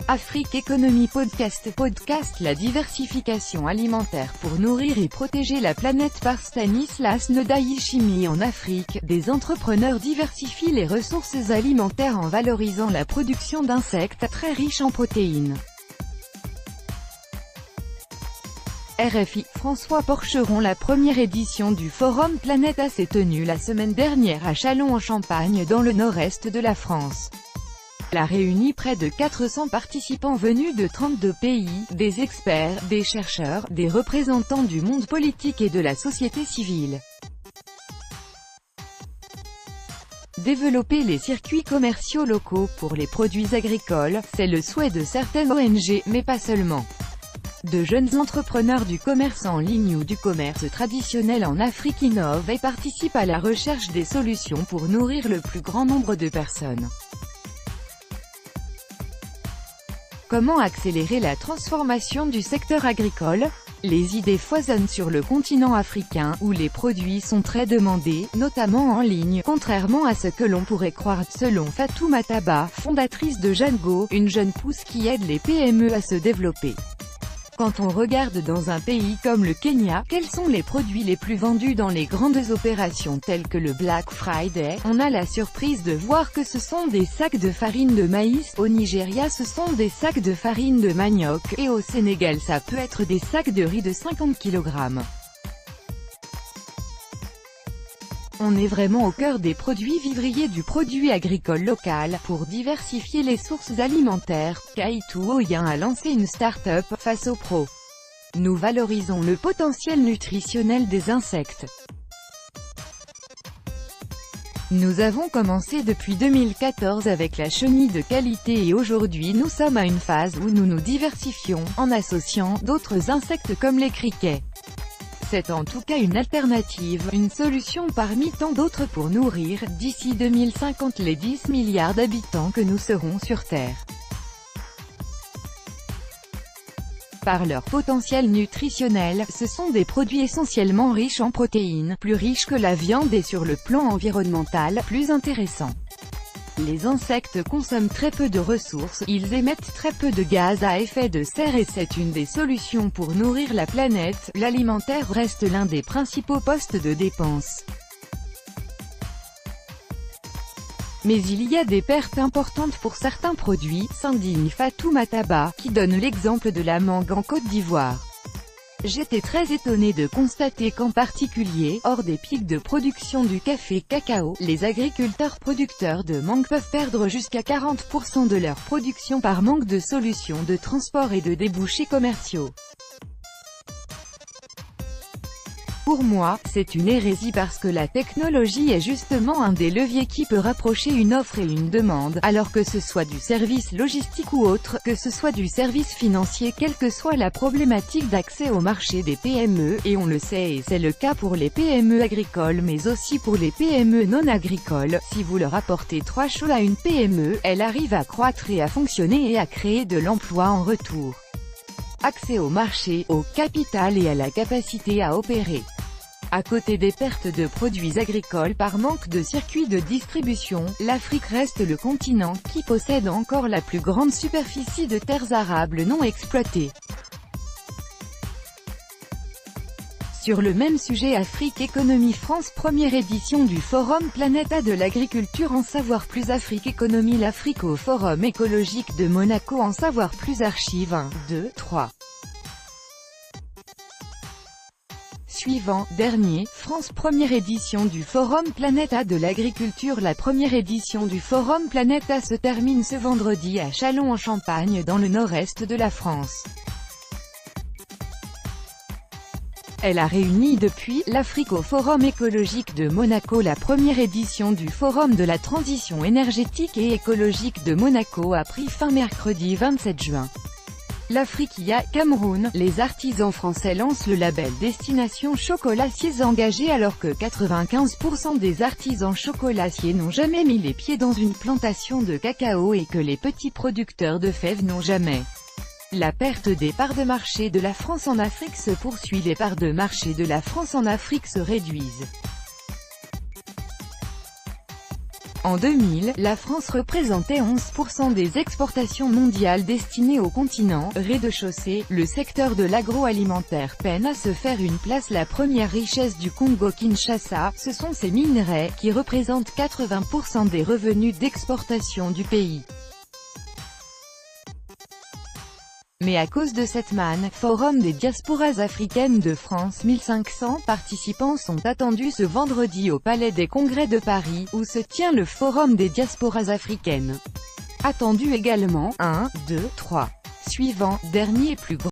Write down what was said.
Afrique Économie Podcast. La diversification alimentaire pour nourrir et protéger la planète par Stanislas Ndayishimiye. En Afrique, des entrepreneurs diversifient les ressources alimentaires en valorisant la production d'insectes très riches en protéines. RFI. François Porcheron. La première édition du Forum Planeta s'est tenue la semaine dernière à Châlons-en-Champagne dans le nord-est de la France. Elle a réuni près de 400 participants venus de 32 pays, des experts, des chercheurs, des représentants du monde politique et de la société civile. Développer les circuits commerciaux locaux pour les produits agricoles, c'est le souhait de certaines ONG, mais pas seulement. De jeunes entrepreneurs du commerce en ligne ou du commerce traditionnel en Afrique innovent et participent à la recherche des solutions pour nourrir le plus grand nombre de personnes. Comment accélérer la transformation du secteur agricole? Les idées foisonnent sur le continent africain, où les produits sont très demandés, notamment en ligne, contrairement à ce que l'on pourrait croire, selon Fatoumata Ba, fondatrice de Jeango, une jeune pousse qui aide les PME à se développer. Quand on regarde dans un pays comme le Kenya, quels sont les produits les plus vendus dans les grandes opérations telles que le Black Friday, on a la surprise de voir que ce sont des sacs de farine de maïs, au Nigeria ce sont des sacs de farine de manioc, et au Sénégal ça peut être des sacs de riz de 50 kg. On est vraiment au cœur des produits vivriers du produit agricole local. Pour diversifier les sources alimentaires, Kaitou Oyen a lancé une start-up, face aux pros. Nous valorisons le potentiel nutritionnel des insectes. Nous avons commencé depuis 2014 avec la chenille de qualité et aujourd'hui nous sommes à une phase où nous nous diversifions, en associant d'autres insectes comme les criquets. C'est en tout cas une alternative, une solution parmi tant d'autres pour nourrir, d'ici 2050 les 10 milliards d'habitants que nous serons sur Terre. Par leur potentiel nutritionnel, ce sont des produits essentiellement riches en protéines, plus riches que la viande et sur le plan environnemental, plus intéressants. Les insectes consomment très peu de ressources, ils émettent très peu de gaz à effet de serre et c'est une des solutions pour nourrir la planète. L'alimentaire reste l'un des principaux postes de dépenses. Mais il y a des pertes importantes pour certains produits, s'indigne Fatoumata Ba, qui donne l'exemple de la mangue en Côte d'Ivoire. J'étais très étonné de constater qu'en particulier, hors des pics de production du café-cacao, les agriculteurs producteurs de mangue peuvent perdre jusqu'à 40% de leur production par manque de solutions de transport et de débouchés commerciaux. Pour moi, c'est une hérésie parce que la technologie est justement un des leviers qui peut rapprocher une offre et une demande, alors que ce soit du service logistique ou autre, que ce soit du service financier, quelle que soit la problématique d'accès au marché des PME, et on le sait et c'est le cas pour les PME agricoles mais aussi pour les PME non agricoles. Si vous leur apportez 3 choses à une PME, elle arrive à croître et à fonctionner et à créer de l'emploi en retour. Accès au marché, au capital et à la capacité à opérer. À côté des pertes de produits agricoles par manque de circuits de distribution, l'Afrique reste le continent qui possède encore la plus grande superficie de terres arables non exploitées. Sur le même sujet, Afrique Économie France. Première édition du Forum Planeta de l'agriculture. En savoir plus. Afrique Économie. L'Afrique au Forum écologique de Monaco. En savoir plus. Archive 1, 2, 3. Suivant, dernier, France. Première édition du Forum Planeta de l'agriculture. La première édition du Forum Planeta se termine ce vendredi à Châlons-en-Champagne dans le nord-est de la France. Elle a réuni depuis l'Afrique au Forum écologique de Monaco. La première édition du Forum de la transition énergétique et écologique de Monaco a pris fin mercredi 27 juin. L'Afrique y a Cameroun, les artisans français lancent le label Destination Chocolatiers engagés alors que 95% des artisans chocolatiers n'ont jamais mis les pieds dans une plantation de cacao et que les petits producteurs de fèves n'ont jamais. La perte des parts de marché de la France en Afrique se poursuit. Les parts de marché de la France en Afrique se réduisent. En 2000, la France représentait 11% des exportations mondiales destinées au continent. Rez-de-chaussée, le secteur de l'agroalimentaire peine à se faire une place. La première richesse du Congo-Kinshasa, ce sont ses minerais, qui représentent 80% des revenus d'exportation du pays. Mais à cause de cette manne, Forum des diasporas africaines de France, 1500 participants sont attendus ce vendredi au Palais des Congrès de Paris, où se tient le Forum des diasporas africaines. Attendu également, 1, 2, 3. Suivant, dernier plus grand.